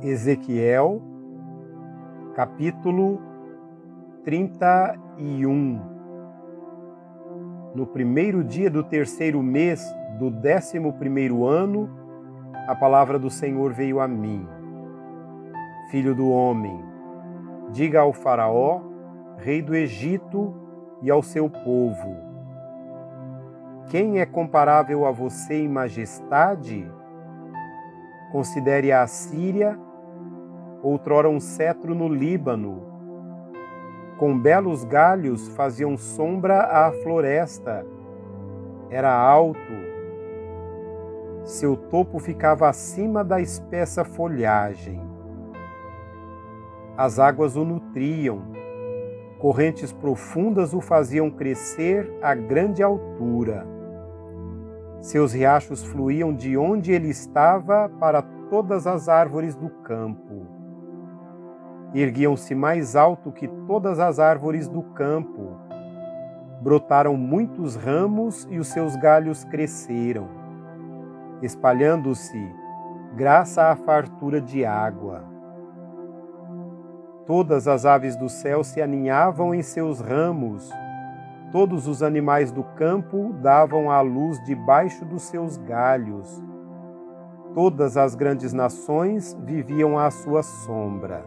Ezequiel, capítulo 31. No primeiro dia do terceiro mês do 11º ano, a palavra do Senhor veio a mim. Filho do homem, diga ao Faraó, rei do Egito, e ao seu povo: quem é comparável a você em majestade? Considere a Assíria, outrora um cetro no Líbano. Com belos galhos faziam sombra à floresta. Era alto. Seu topo ficava acima da espessa folhagem. As águas o nutriam. Correntes profundas o faziam crescer a grande altura. Seus riachos fluíam de onde ele estava para todas as árvores do campo. Erguiam-se mais alto que todas as árvores do campo. Brotaram muitos ramos e os seus galhos cresceram, espalhando-se graças à fartura de água. Todas as aves do céu se aninhavam em seus ramos. Todos os animais do campo davam à luz debaixo dos seus galhos. Todas as grandes nações viviam à sua sombra.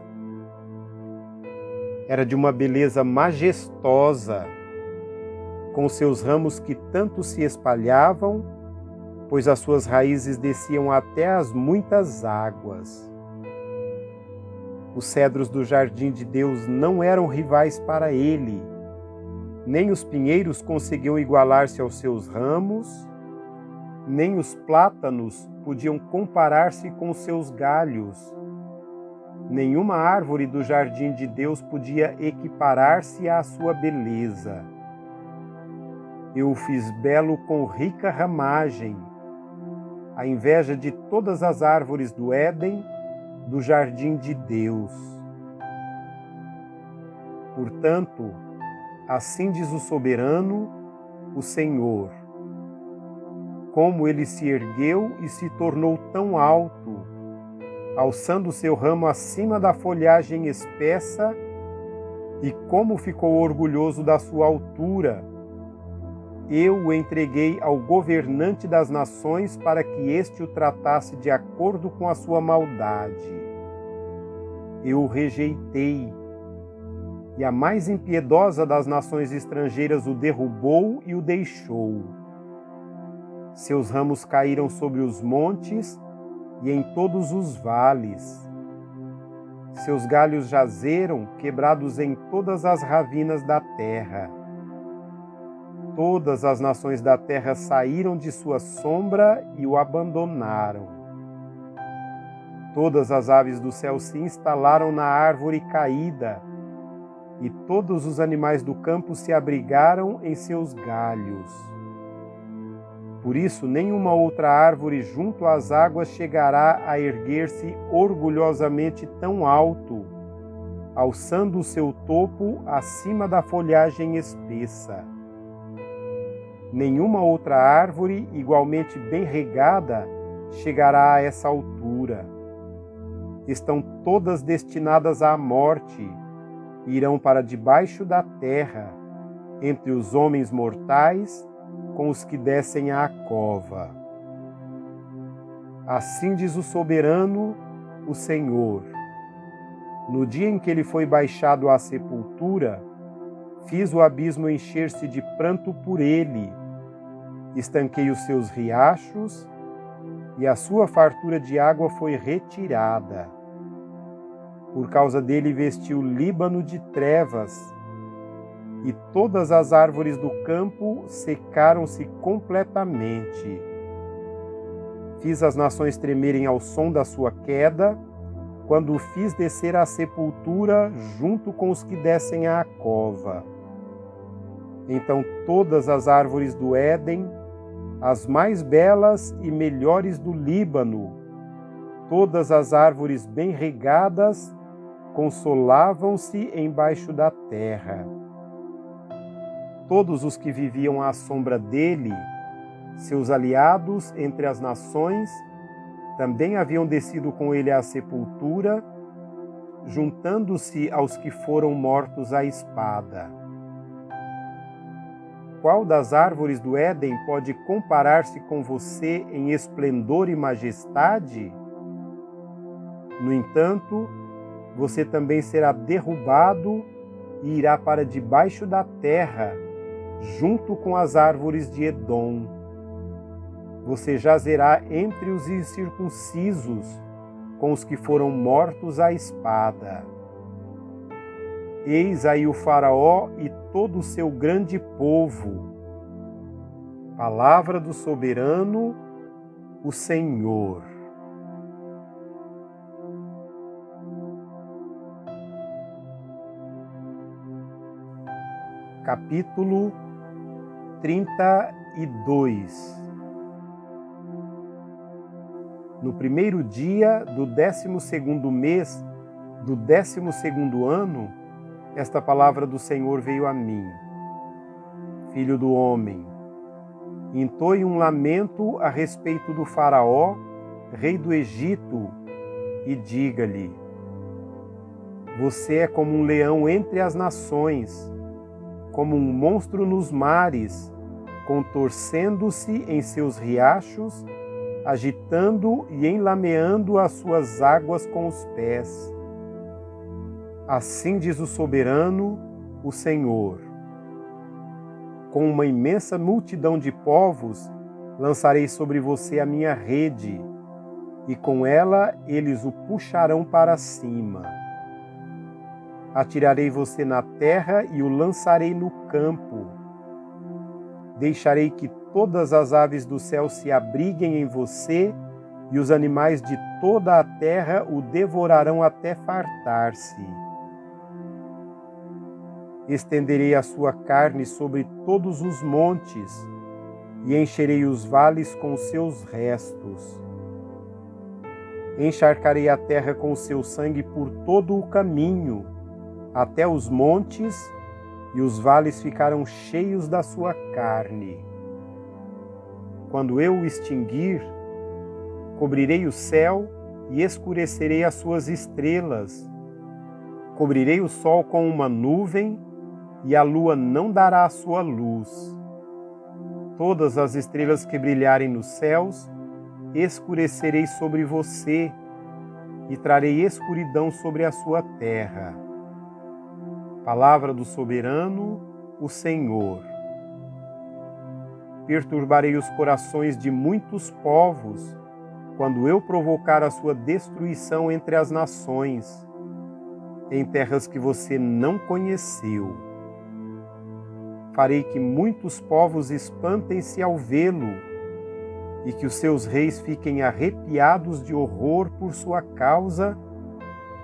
Era de uma beleza majestosa, com seus ramos que tanto se espalhavam, pois as suas raízes desciam até as muitas águas. Os cedros do jardim de Deus não eram rivais para ele, nem os pinheiros conseguiam igualar-se aos seus ramos, nem os plátanos podiam comparar-se com seus galhos. Nenhuma árvore do jardim de Deus podia equiparar-se à sua beleza. Eu o fiz belo com rica ramagem, a inveja de todas as árvores do Éden, do jardim de Deus. Portanto, assim diz o soberano, o Senhor: como ele se ergueu e se tornou tão alto, alçando seu ramo acima da folhagem espessa, e como ficou orgulhoso da sua altura. Eu o entreguei ao governante das nações para que este o tratasse de acordo com a sua maldade. Eu o rejeitei, e a mais impiedosa das nações estrangeiras o derrubou e o deixou. Seus ramos caíram sobre os montes e em todos os vales. Seus galhos jazeram, quebrados em todas as ravinas da terra. Todas as nações da terra saíram de sua sombra e o abandonaram. Todas as aves do céu se instalaram na árvore caída, e todos os animais do campo se abrigaram em seus galhos. Por isso, nenhuma outra árvore junto às águas chegará a erguer-se orgulhosamente tão alto, alçando o seu topo acima da folhagem espessa. Nenhuma outra árvore igualmente bem regada chegará a essa altura. Estão todas destinadas à morte, e irão para debaixo da terra, entre os homens mortais, com os que descem à cova. Assim diz o soberano, o Senhor: no dia em que ele foi baixado à sepultura, fiz o abismo encher-se de pranto por ele, estanquei os seus riachos, e a sua fartura de água foi retirada. Por causa dele vestiu o Líbano de trevas, e todas as árvores do campo secaram-se completamente. Fiz as nações tremerem ao som da sua queda, quando o fiz descer à sepultura junto com os que descem à cova. Então todas as árvores do Éden, as mais belas e melhores do Líbano, todas as árvores bem regadas, consolavam-se embaixo da terra. Todos os que viviam à sombra dele, seus aliados entre as nações, também haviam descido com ele à sepultura, juntando-se aos que foram mortos à espada. Qual das árvores do Éden pode comparar-se com você em esplendor e majestade? No entanto, você também será derrubado e irá para debaixo da terra, junto com as árvores de Edom. Você jazerá entre os incircuncisos, com os que foram mortos à espada. Eis aí o Faraó e todo o seu grande povo. Palavra do soberano, o Senhor. Capítulo 32. No primeiro dia do 12º mês do 12º ano, esta palavra do Senhor veio a mim. Filho do homem, entoe um lamento a respeito do Faraó, rei do Egito, e diga-lhe: você é como um leão entre as nações, como um monstro nos mares, contorcendo-se em seus riachos, agitando e enlameando as suas águas com os pés. Assim diz o soberano, o Senhor: com uma imensa multidão de povos lançarei sobre você a minha rede, e com ela eles o puxarão para cima. Atirarei você na terra e o lançarei no campo. Deixarei que todas as aves do céu se abriguem em você, e os animais de toda a terra o devorarão até fartar-se. Estenderei a sua carne sobre todos os montes, e encherei os vales com seus restos. Encharcarei a terra com seu sangue por todo o caminho, até os montes, e os vales ficarão cheios da sua carne. Quando eu o extinguir, cobrirei o céu e escurecerei as suas estrelas. Cobrirei o sol com uma nuvem, e a lua não dará a sua luz. Todas as estrelas que brilharem nos céus, escurecerei sobre você, e trarei escuridão sobre a sua terra. Palavra do soberano, o Senhor. Perturbarei os corações de muitos povos, quando eu provocar a sua destruição entre as nações, em terras que você não conheceu. Farei que muitos povos espantem-se ao vê-lo, e que os seus reis fiquem arrepiados de horror por sua causa,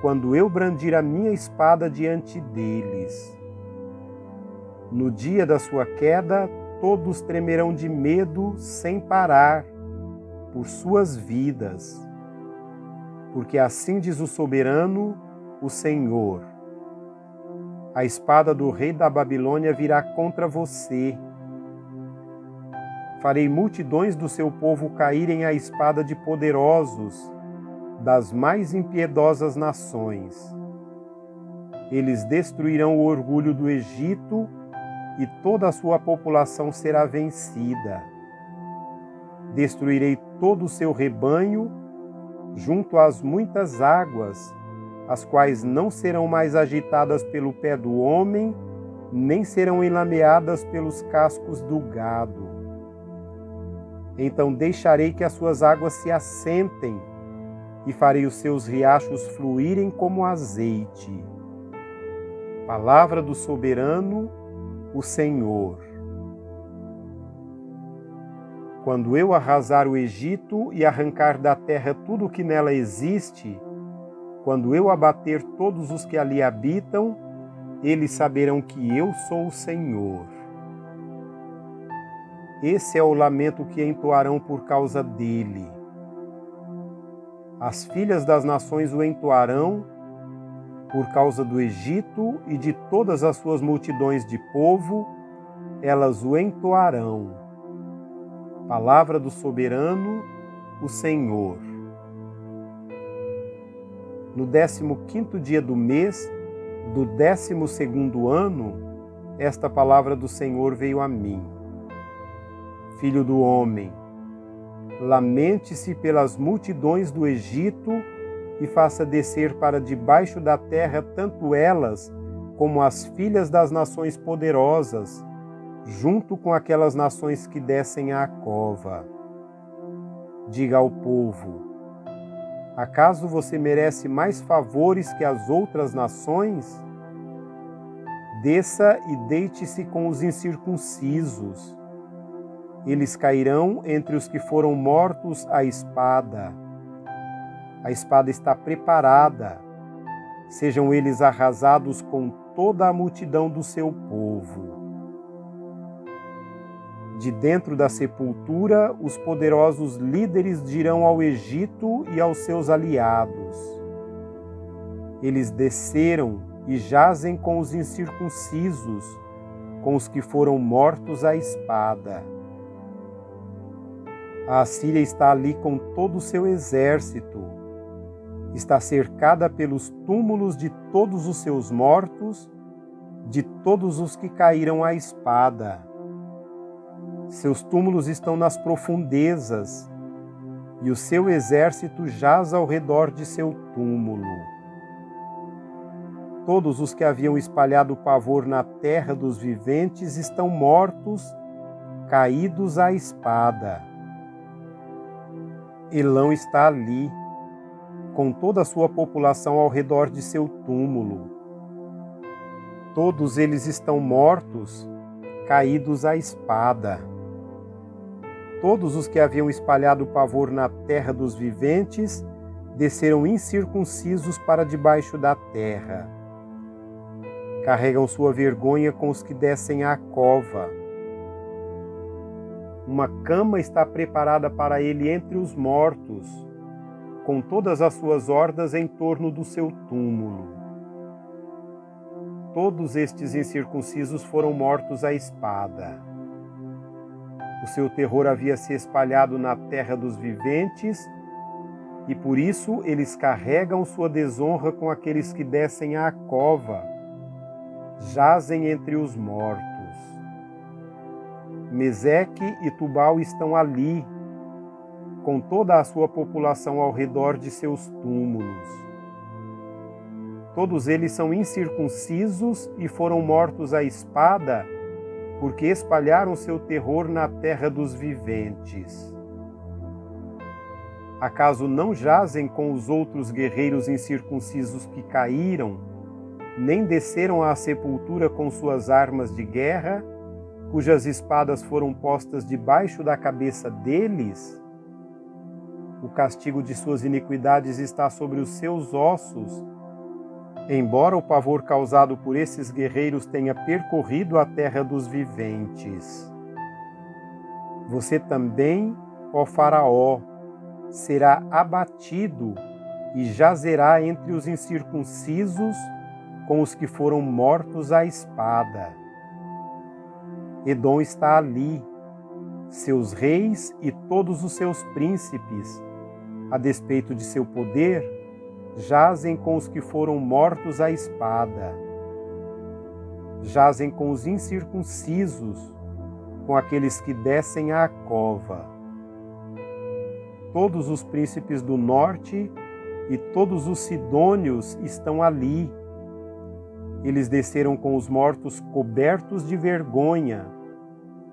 quando eu brandir a minha espada diante deles. No dia da sua queda, todos tremerão de medo sem parar, por suas vidas. Porque assim diz o soberano, o Senhor: a espada do rei da Babilônia virá contra você. Farei multidões do seu povo caírem à espada de poderosos, das mais impiedosas nações. Eles destruirão o orgulho do Egito, e toda a sua população será vencida. Destruirei todo o seu rebanho, junto às muitas águas, as quais não serão mais agitadas pelo pé do homem, nem serão enlameadas pelos cascos do gado. Então deixarei que as suas águas se assentem, e farei os seus riachos fluírem como azeite. Palavra do soberano, o Senhor. Quando eu arrasar o Egito e arrancar da terra tudo o que nela existe, quando eu abater todos os que ali habitam, eles saberão que eu sou o Senhor. Esse é o lamento que entoarão por causa dele. As filhas das nações o entoarão por causa do Egito e de todas as suas multidões de povo, elas o entoarão. Palavra do soberano, o Senhor. No 15º dia do mês, do 12º ano, esta palavra do Senhor veio a mim. Filho do homem, lamente-se pelas multidões do Egito e faça descer para debaixo da terra tanto elas como as filhas das nações poderosas, junto com aquelas nações que descem à cova. Diga ao povo: acaso você merece mais favores que as outras nações? Desça e deite-se com os incircuncisos. Eles cairão entre os que foram mortos à espada. A espada está preparada. Sejam eles arrasados com toda a multidão do seu povo. De dentro da sepultura, os poderosos líderes dirão ao Egito e aos seus aliados: eles desceram e jazem com os incircuncisos, com os que foram mortos à espada. A Assíria está ali com todo o seu exército. Está cercada pelos túmulos de todos os seus mortos, de todos os que caíram à espada. Seus túmulos estão nas profundezas, e o seu exército jaz ao redor de seu túmulo. Todos os que haviam espalhado pavor na terra dos viventes estão mortos, caídos à espada. Elão está ali, com toda a sua população ao redor de seu túmulo. Todos eles estão mortos, caídos à espada. Todos os que haviam espalhado pavor na terra dos viventes desceram incircuncisos para debaixo da terra. Carregam sua vergonha com os que descem à cova. Uma cama está preparada para ele entre os mortos, com todas as suas hordas em torno do seu túmulo. Todos estes incircuncisos foram mortos à espada. O seu terror havia se espalhado na terra dos viventes, e por isso eles carregam sua desonra com aqueles que descem à cova, jazem entre os mortos. Meseque e Tubal estão ali, com toda a sua população ao redor de seus túmulos. Todos eles são incircuncisos e foram mortos à espada, porque espalharam seu terror na terra dos viventes. Acaso não jazem com os outros guerreiros incircuncisos que caíram, nem desceram à sepultura com suas armas de guerra, cujas espadas foram postas debaixo da cabeça deles? O castigo de suas iniquidades está sobre os seus ossos, embora o pavor causado por esses guerreiros tenha percorrido a terra dos viventes. Você também, ó Faraó, será abatido e jazerá entre os incircuncisos com os que foram mortos à espada. Edom está ali, seus reis e todos os seus príncipes, a despeito de seu poder, jazem com os que foram mortos à espada. Jazem com os incircuncisos, com aqueles que descem à cova. Todos os príncipes do norte e todos os sidônios estão ali. Eles desceram com os mortos cobertos de vergonha,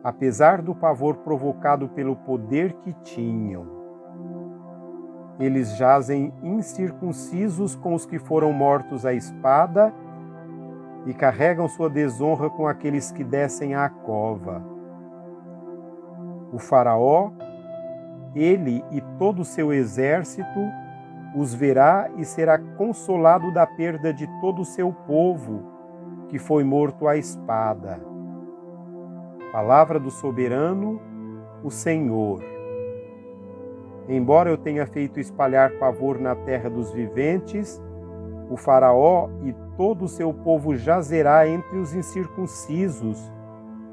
apesar do pavor provocado pelo poder que tinham. Eles jazem incircuncisos com os que foram mortos à espada e carregam sua desonra com aqueles que descem à cova. O Faraó, ele e todo o seu exército, os verá e será consolado da perda de todo o seu povo, que foi morto à espada. Palavra do soberano, o Senhor. Embora eu tenha feito espalhar pavor na terra dos viventes, o Faraó e todo o seu povo jazerá entre os incircuncisos,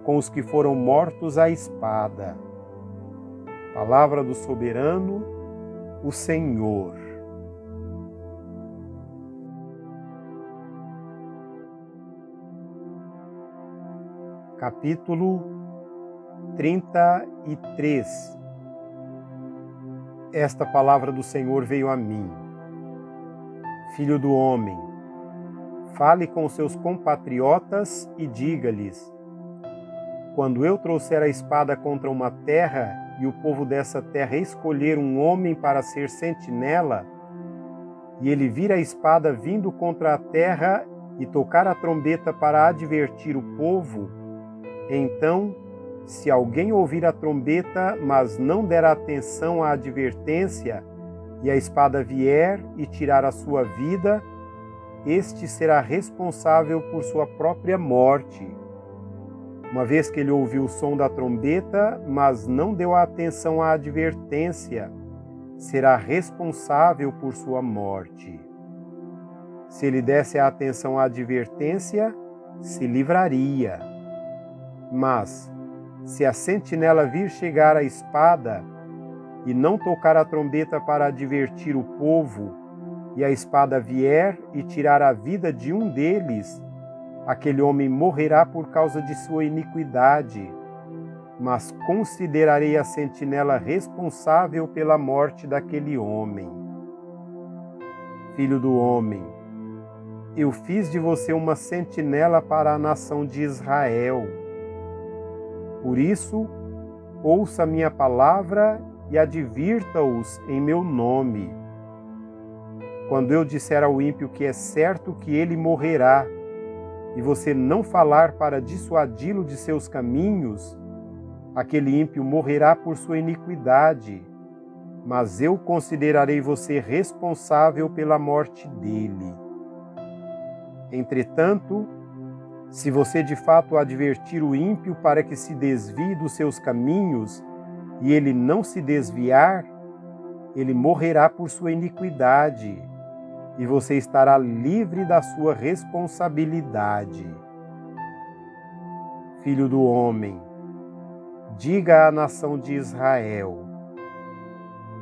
com os que foram mortos à espada. Palavra do soberano, o Senhor. Capítulo 33. Esta palavra do Senhor veio a mim. Filho do homem, fale com seus compatriotas e diga-lhes: quando eu trouxer a espada contra uma terra e o povo dessa terra escolher um homem para ser sentinela, e ele vir a espada vindo contra a terra e tocar a trombeta para advertir o povo, então, se alguém ouvir a trombeta, mas não der atenção à advertência, e a espada vier e tirar a sua vida, este será responsável por sua própria morte. Uma vez que ele ouviu o som da trombeta, mas não deu atenção à advertência, será responsável por sua morte. Se ele desse a atenção à advertência, se livraria. Mas, se a sentinela vir chegar a espada e não tocar a trombeta para advertir o povo, e a espada vier e tirar a vida de um deles, aquele homem morrerá por causa de sua iniquidade, mas considerarei a sentinela responsável pela morte daquele homem. Filho do homem, eu fiz de você uma sentinela para a nação de Israel. Por isso, ouça minha palavra e advirta-os em meu nome. Quando eu disser ao ímpio que é certo que ele morrerá, e você não falar para dissuadi-lo de seus caminhos, aquele ímpio morrerá por sua iniquidade, mas eu considerarei você responsável pela morte dele. Entretanto, se você de fato advertir o ímpio para que se desvie dos seus caminhos, e ele não se desviar, ele morrerá por sua iniquidade, e você estará livre da sua responsabilidade. Filho do homem, diga à nação de Israel: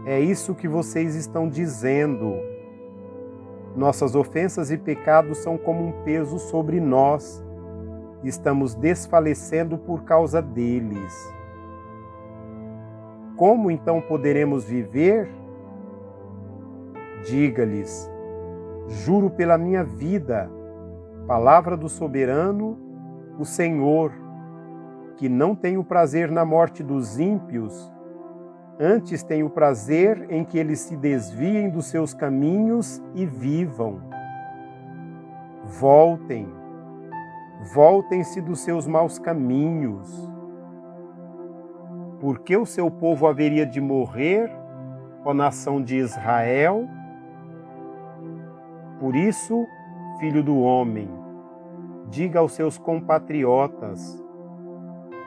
é isso que vocês estão dizendo. Nossas ofensas e pecados são como um peso sobre nós. Estamos desfalecendo por causa deles. Como então poderemos viver? Diga-lhes: juro pela minha vida, palavra do soberano, o Senhor, que não tenho prazer na morte dos ímpios, antes tenho prazer em que eles se desviem dos seus caminhos e vivam. Voltem-se dos seus maus caminhos. Por que o seu povo haveria de morrer, ó nação de Israel? Por isso, filho do homem, diga aos seus compatriotas: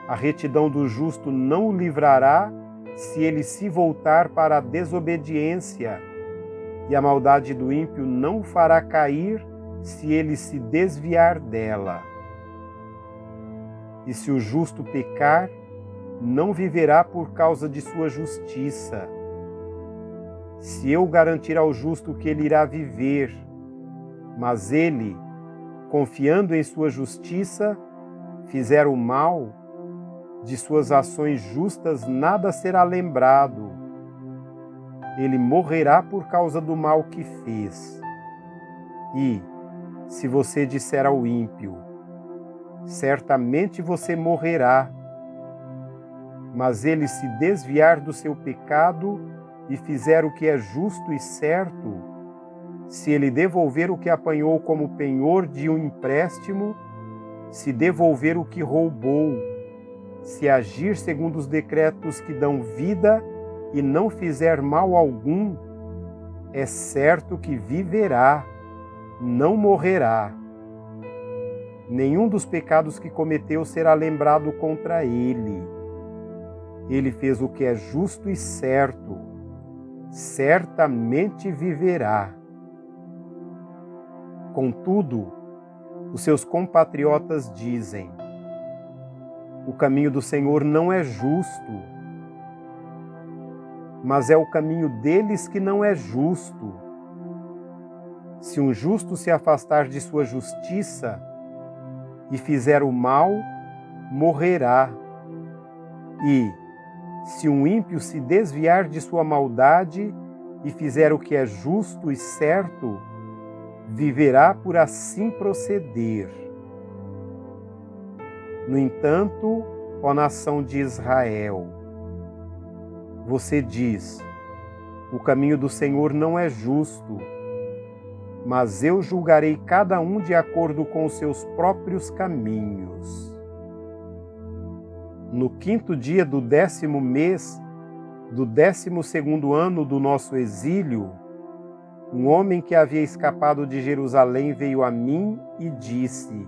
a retidão do justo não o livrará se ele se voltar para a desobediência, e a maldade do ímpio não o fará cair se ele se desviar dela. E se o justo pecar, não viverá por causa de sua justiça. Se eu garantir ao justo que ele irá viver, mas ele, confiando em sua justiça, fizer o mal, de suas ações justas nada será lembrado. Ele morrerá por causa do mal que fez. E, se você disser ao ímpio: certamente você morrerá, mas ele se desviar do seu pecado e fizer o que é justo e certo, se ele devolver o que apanhou como penhor de um empréstimo, se devolver o que roubou, se agir segundo os decretos que dão vida e não fizer mal algum, é certo que viverá, não morrerá. Nenhum dos pecados que cometeu será lembrado contra ele. Ele fez o que é justo e certo, certamente viverá. Contudo, os seus compatriotas dizem: o caminho do Senhor não é justo, mas é o caminho deles que não é justo. Se um justo se afastar de sua justiça e fizer o mal, morrerá. E, se um ímpio se desviar de sua maldade e fizer o que é justo e certo, viverá por assim proceder. No entanto, ó nação de Israel, você diz: o caminho do Senhor não é justo, mas eu julgarei cada um de acordo com os seus próprios caminhos. No 5º dia do 10º mês, do 12º ano do nosso exílio, um homem que havia escapado de Jerusalém veio a mim e disse: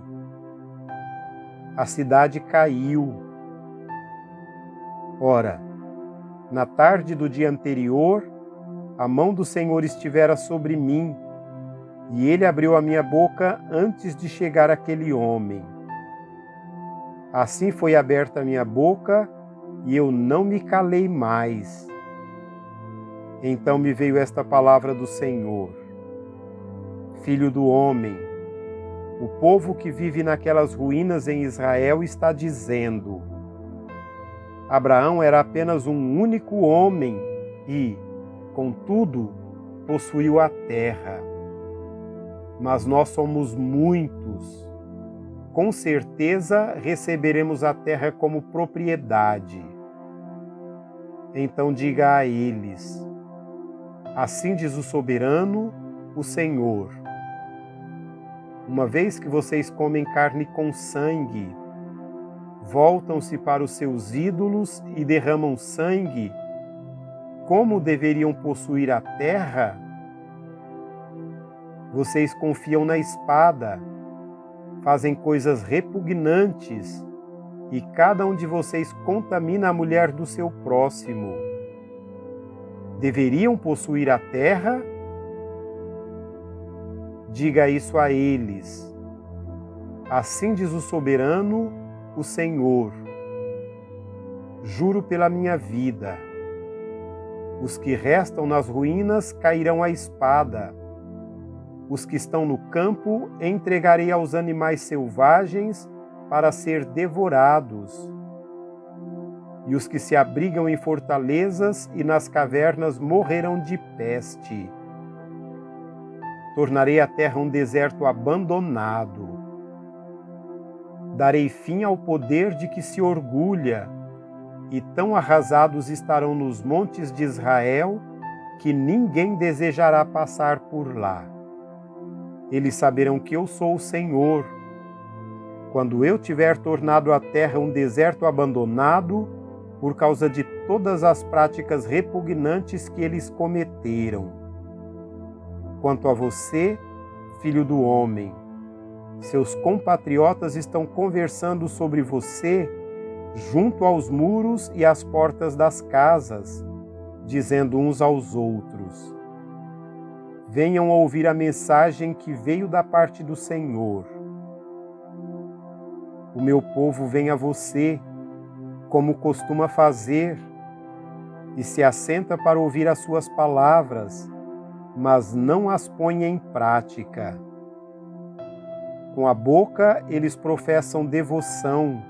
a cidade caiu. Ora, na tarde do dia anterior, a mão do Senhor estivera sobre mim, e ele abriu a minha boca antes de chegar aquele homem. Assim foi aberta a minha boca, e eu não me calei mais. Então me veio esta palavra do Senhor: Filho do homem, o povo que vive naquelas ruínas em Israel está dizendo: Abraão era apenas um único homem e, contudo, possuiu a terra. Mas nós somos muitos. Com certeza receberemos a terra como propriedade. Então diga a eles: assim diz o soberano, o Senhor: uma vez que vocês comem carne com sangue, voltam-se para os seus ídolos e derramam sangue, como deveriam possuir a terra? Vocês confiam na espada, fazem coisas repugnantes, e cada um de vocês contamina a mulher do seu próximo. Deveriam possuir a terra? Diga isso a eles. Assim diz o soberano, o Senhor: juro pela minha vida, os que restam nas ruínas cairão à espada. Os que estão no campo entregarei aos animais selvagens para ser devorados. E os que se abrigam em fortalezas e nas cavernas morrerão de peste. Tornarei a terra um deserto abandonado. Darei fim ao poder de que se orgulha, e tão arrasados estarão nos montes de Israel que ninguém desejará passar por lá. Eles saberão que eu sou o Senhor, quando eu tiver tornado a terra um deserto abandonado por causa de todas as práticas repugnantes que eles cometeram. Quanto a você, filho do homem, seus compatriotas estão conversando sobre você junto aos muros e às portas das casas, dizendo uns aos outros: venham ouvir a mensagem que veio da parte do Senhor. O meu povo vem a você, como costuma fazer, e se assenta para ouvir as suas palavras, mas não as põe em prática. Com a boca eles professam devoção,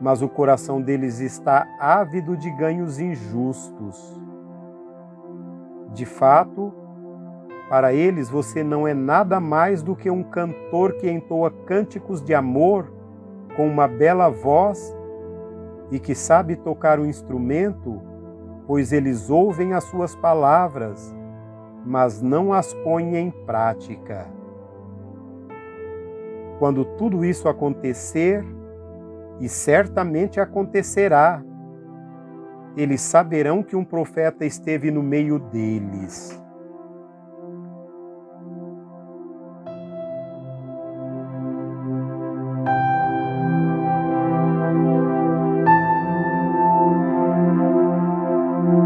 mas o coração deles está ávido de ganhos injustos. De fato, para eles você não é nada mais do que um cantor que entoa cânticos de amor com uma bela voz e que sabe tocar o instrumento, pois eles ouvem as suas palavras, mas não as põem em prática. Quando tudo isso acontecer, e certamente acontecerá, eles saberão que um profeta esteve no meio deles.